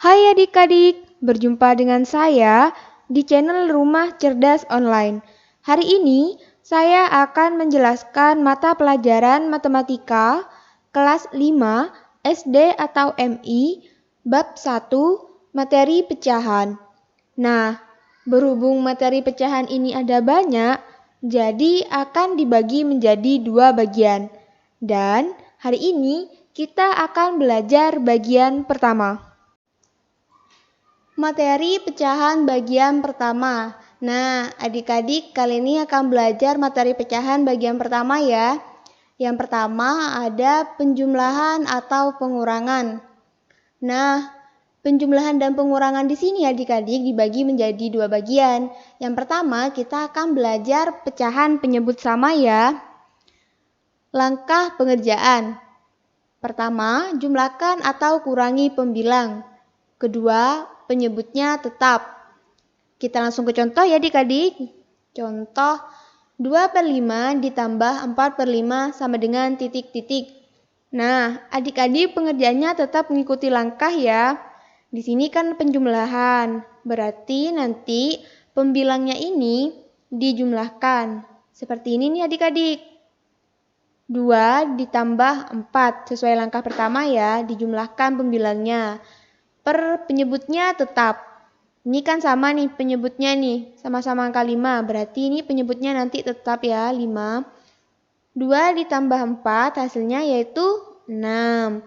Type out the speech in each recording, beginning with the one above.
Hai adik-adik, berjumpa dengan saya di channel Rumah Cerdas Online. Hari ini saya akan menjelaskan mata pelajaran matematika kelas 5 SD atau MI bab 1 materi pecahan. Nah, berhubung materi pecahan ini ada banyak, jadi akan dibagi menjadi 2 bagian. Dan hari ini kita akan belajar bagian pertama. Materi pecahan bagian pertama. Nah, adik-adik kali ini akan belajar materi pecahan bagian pertama ya. Yang pertama ada penjumlahan atau pengurangan. Nah, penjumlahan dan pengurangan di sini adik-adik dibagi menjadi 2 bagian. Yang pertama kita akan belajar pecahan penyebut sama ya. Langkah pengerjaan. Pertama, jumlahkan atau kurangi pembilang. Kedua, penyebutnya tetap. Kita langsung ke contoh ya adik-adik. Contoh 2/5 ditambah 4/5 sama dengan titik-titik. Nah, adik-adik pengerjaannya tetap mengikuti langkah ya. Di sini kan penjumlahan. Berarti nanti pembilangnya ini dijumlahkan. Seperti ini nih adik-adik. 2 ditambah 4 sesuai langkah pertama ya, dijumlahkan pembilangnya. Penyebutnya tetap. Ini kan sama nih penyebutnya nih, sama-sama angka 5. Berarti ini penyebutnya nanti tetap ya, 5. 2 ditambah 4 hasilnya yaitu 6.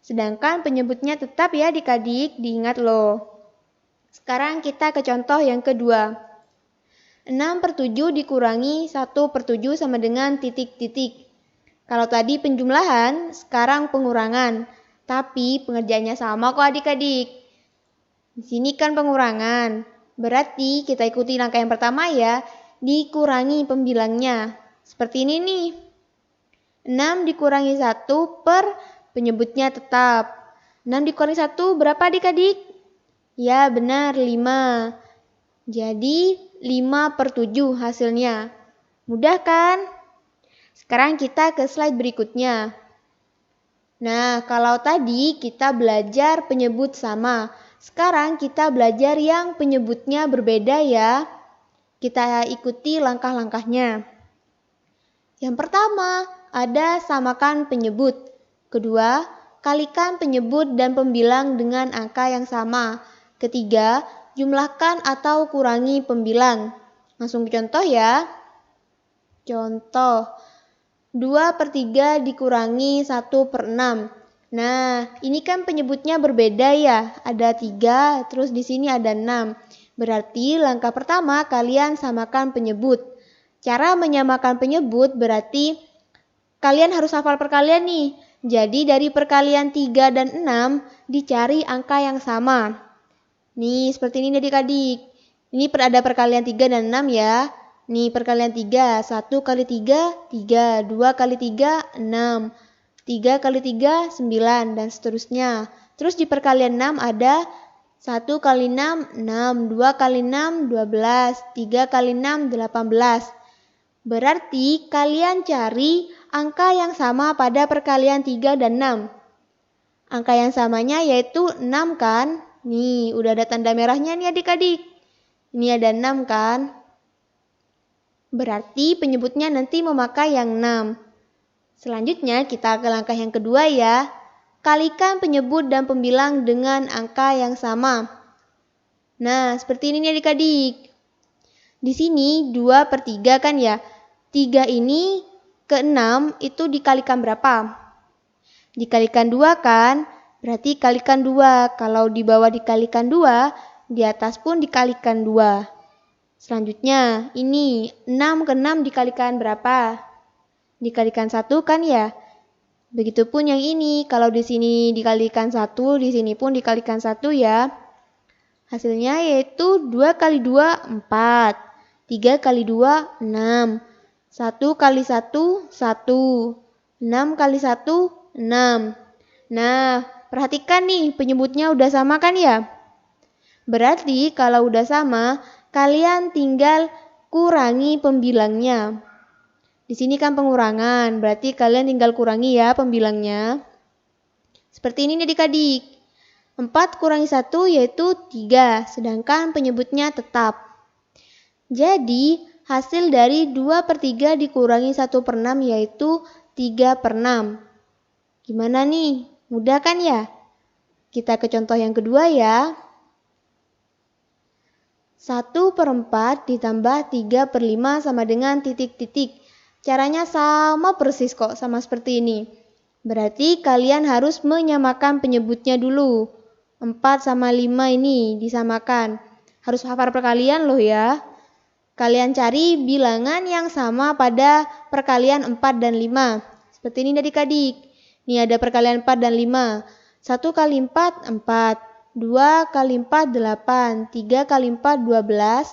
Sedangkan penyebutnya tetap ya adik-adik, diingat loh. Sekarang kita ke contoh yang kedua. 6/7 dikurangi 1/7 sama dengan titik-titik. Kalau tadi penjumlahan, sekarang pengurangan. Tapi pengerjaannya sama kok adik-adik. Di sini kan pengurangan. Berarti kita ikuti langkah yang pertama ya. Dikurangi pembilangnya. Seperti ini nih. 6 dikurangi 1 per penyebutnya tetap. 6 dikurangi 1 berapa adik-adik? Ya benar 5. Jadi 5/7 hasilnya. Mudah kan? Sekarang kita ke slide berikutnya. Nah, kalau tadi kita belajar penyebut sama. Sekarang kita belajar yang penyebutnya berbeda ya. Kita ikuti langkah-langkahnya. Yang pertama, ada samakan penyebut. Kedua, kalikan penyebut dan pembilang dengan angka yang sama. Ketiga, jumlahkan atau kurangi pembilang. Langsung ke contoh ya. Contoh 2/3 dikurangi 1/6. Nah, ini kan penyebutnya berbeda ya. Ada 3, terus di sini ada 6. Berarti langkah pertama kalian samakan penyebut. Cara menyamakan penyebut berarti kalian harus hafal perkalian nih. Jadi dari perkalian 3 dan 6 dicari angka yang sama. Nih, seperti ini adik-adik. Ini ada perkalian 3 dan 6 ya. Nih perkalian 3, 1 kali 3, 3, 2 kali 3, 6, 3 kali 3, 9, dan seterusnya. Terus di perkalian 6 ada 1 kali 6, 6, 2 kali 6, 12, 3 kali 6, 18. Berarti kalian cari angka yang sama pada perkalian 3 dan 6. Angka yang samanya yaitu 6 kan? Nih udah ada tanda merahnya nih adik-adik. Ini ada 6 kan? Berarti penyebutnya nanti memakai yang 6. Selanjutnya kita ke langkah yang kedua ya. Kalikan penyebut dan pembilang dengan angka yang sama. Nah, seperti ini nih adik-adik. Di sini 2/3 kan ya. 3 ini ke 6 itu dikalikan berapa? Dikalikan 2 kan? Berarti kalikan 2. Kalau di bawah dikalikan 2, di atas pun dikalikan 2. Selanjutnya, ini 6 ke 6 dikalikan berapa? Dikalikan 1 kan ya? Begitupun yang ini, kalau di sini dikalikan 1, di sini pun dikalikan 1 ya. Hasilnya yaitu 2 kali 2, 4. 3 kali 2, 6. 1 kali 1, 1. 6 kali 1, 6. Nah, perhatikan nih, penyebutnya udah sama kan ya? Berarti kalau udah sama, kalian tinggal kurangi pembilangnya. Di sini kan pengurangan, berarti kalian tinggal kurangi ya pembilangnya. Seperti ini nih adik-adik. 4 kurangi 1 yaitu 3, sedangkan penyebutnya tetap. Jadi, hasil dari 2/3 dikurangi 1/6 yaitu 3/6. Gimana nih? Mudah kan ya? Kita ke contoh yang kedua ya. 1/4 ditambah 3/5 sama dengan titik-titik. Caranya sama persis kok, sama seperti ini. Berarti kalian harus menyamakan penyebutnya dulu. 4 sama 5 ini disamakan. Harus hafal perkalian loh ya. Kalian cari bilangan yang sama pada perkalian 4 dan 5. Seperti ini adik-adik. Nih ada perkalian 4 dan 5. 1 kali 4, 4. 2 kali 4, 8. 3 kali 4, 12.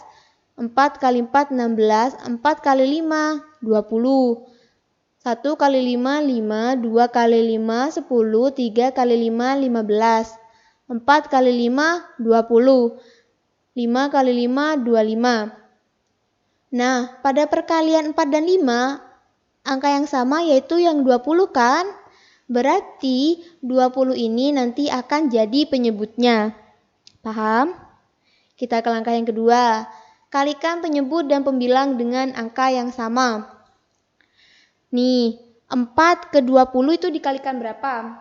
4 kali 4, 16. 4 kali 5, 20. 1 kali 5, 5. 2 kali 5, 10. 3 kali 5, 15. 4 kali 5, 20. 5 kali 5, 25. Nah, pada perkalian 4 dan 5, angka yang sama yaitu yang 20 kan? Berarti 20 ini nanti akan jadi penyebutnya. Paham? Kita ke langkah yang kedua. Kalikan penyebut dan pembilang dengan angka yang sama. Nih, 4 ke 20 itu dikalikan berapa?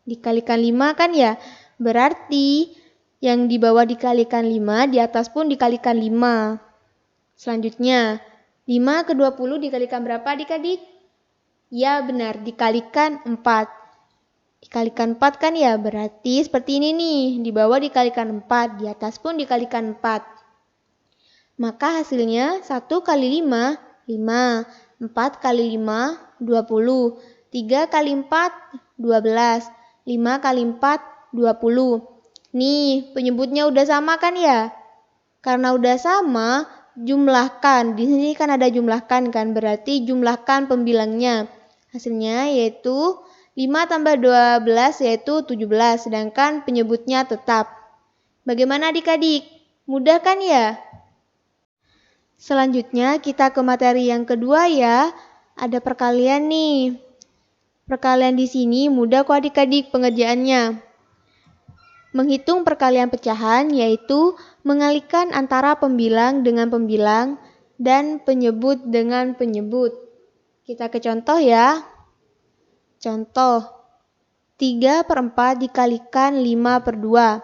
Dikalikan 5 kan ya? Berarti yang di bawah dikalikan 5, di atas pun dikalikan 5. Selanjutnya, 5 ke 20 dikalikan berapa adik-adik? Ya benar, dikalikan 4. Dikalikan 4 kan ya? Berarti seperti ini nih, di bawah dikalikan 4, di atas pun dikalikan 4. Maka hasilnya 1 kali 5, 5. 4 kali 5, 20. 3 kali 4, 12. 5 kali 4, 20. Nih, penyebutnya udah sama kan ya? Karena udah sama, jumlahkan. Di sini kan ada jumlahkan kan, berarti jumlahkan pembilangnya. Hasilnya yaitu 5 tambah 12 yaitu 17, sedangkan penyebutnya tetap. Bagaimana adik-adik? Mudah kan ya? Selanjutnya kita ke materi yang kedua ya. Ada perkalian nih. Perkalian di sini mudah kok adik-adik pengerjaannya. Menghitung perkalian pecahan yaitu mengalihkan antara pembilang dengan pembilang dan penyebut dengan penyebut. Kita ke contoh ya. Contoh, 3/4 dikalikan 5/2.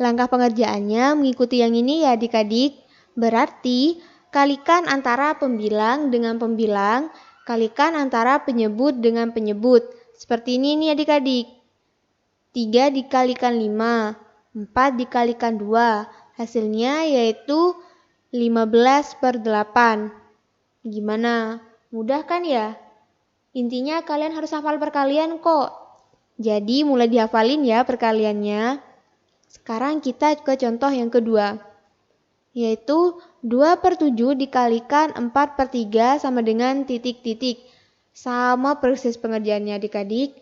Langkah pengerjaannya mengikuti yang ini ya adik-adik. Berarti kalikan antara pembilang dengan pembilang, kalikan antara penyebut dengan penyebut. Seperti ini nih adik-adik. 3 dikalikan 5, 4 dikalikan 2. Hasilnya yaitu 15/8. Gimana? Mudah kan ya? Intinya kalian harus hafal perkalian kok. Jadi mulai dihafalin ya perkaliannya. Sekarang kita ke contoh yang kedua. Yaitu 2/7 dikalikan 4/3 sama dengan titik-titik. Sama persis pengerjaannya adik-adik.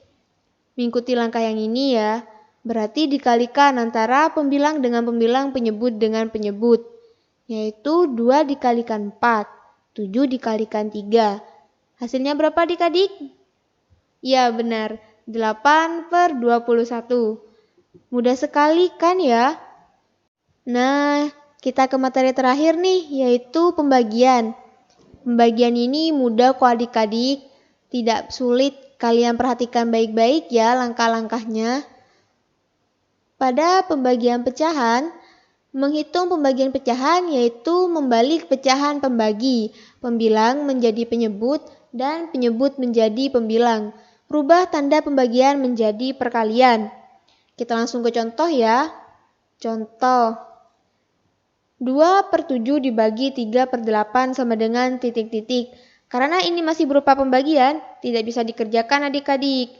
Mengikuti langkah yang ini ya. Berarti dikalikan antara pembilang dengan pembilang, penyebut dengan penyebut. Yaitu 2 dikalikan 4, 7 dikalikan 3. Hasilnya berapa adik-adik? Ya benar, 8/21. Mudah sekali kan ya? Nah, kita ke materi terakhir nih, yaitu pembagian. Pembagian ini mudah kok adik-adik, tidak sulit. Kalian perhatikan baik-baik ya langkah-langkahnya. Pada pembagian pecahan, menghitung pembagian pecahan yaitu membalik pecahan pembagi, pembilang menjadi penyebut, dan penyebut menjadi pembilang. Rubah tanda pembagian menjadi perkalian. Kita langsung ke contoh ya. Contoh, 2/7 dibagi 3/8 sama dengan titik-titik. Karena ini masih berupa pembagian, tidak bisa dikerjakan adik-adik.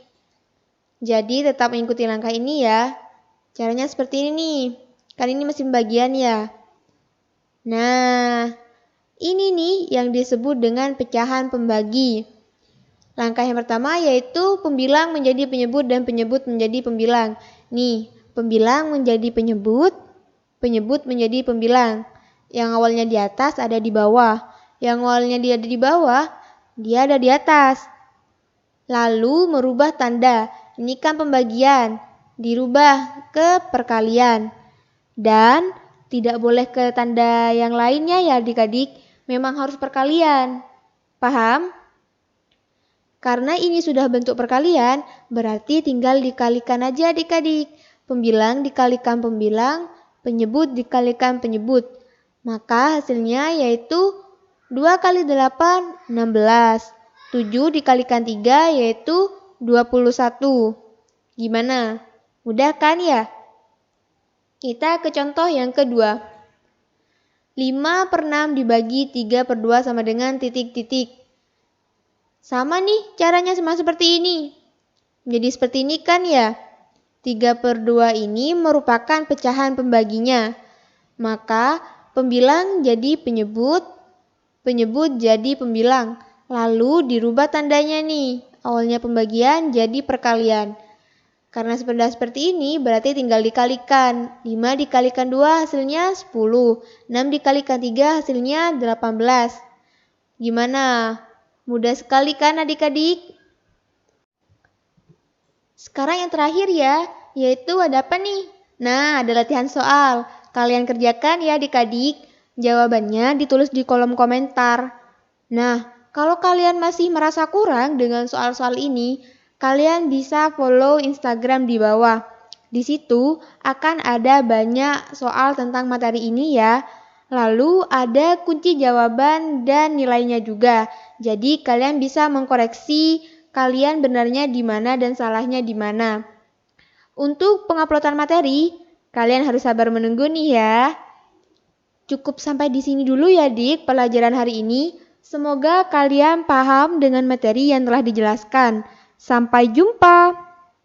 Jadi tetap mengikuti langkah ini ya. Caranya seperti ini nih. Kan ini masih pembagian ya. Nah, ini nih yang disebut dengan pecahan pembagi. Langkah yang pertama yaitu pembilang menjadi penyebut dan penyebut menjadi pembilang. Nih, pembilang menjadi penyebut, penyebut menjadi pembilang. Yang awalnya di atas ada di bawah. Yang awalnya dia ada di bawah, dia ada di atas. Lalu merubah tanda. Ini kan pembagian. dirubah ke perkalian. Dan tidak boleh ke tanda yang lainnya ya adik-adik, memang harus perkalian. Paham? Karena ini sudah bentuk perkalian, berarti tinggal dikalikan aja adik-adik. Pembilang dikalikan pembilang, penyebut dikalikan penyebut. Maka hasilnya yaitu 2 kali 8, 16. 7 dikalikan 3 yaitu 21. Gimana? Mudah kan ya? Kita ke contoh yang kedua. 5 per 6 dibagi 3 per 2 sama dengan titik-titik. Sama nih caranya sama seperti ini. Jadi seperti ini kan ya. 3 per 2 ini merupakan pecahan pembaginya. Maka pembilang jadi penyebut, penyebut jadi pembilang. Lalu dirubah tandanya nih. Awalnya pembagian jadi perkalian. Karena seperti ini berarti tinggal dikalikan. 5 dikalikan 2 hasilnya 10. 6 dikalikan 3 hasilnya 18. Gimana? Mudah sekali kan adik-adik? Sekarang yang terakhir ya, yaitu ada apa nih? Nah, ada latihan soal. Kalian kerjakan ya adik-adik. Jawabannya ditulis di kolom komentar. Nah, kalau kalian masih merasa kurang dengan soal-soal ini, kalian bisa follow Instagram di bawah. Di situ akan ada banyak soal tentang materi ini ya. Lalu ada kunci jawaban dan nilainya juga. Jadi kalian bisa mengkoreksi kalian benarnya di mana dan salahnya di mana. Untuk penguploadan materi, kalian harus sabar menunggu nih ya. Cukup sampai di sini dulu ya Dik pelajaran hari ini. Semoga kalian paham dengan materi yang telah dijelaskan. Sampai jumpa.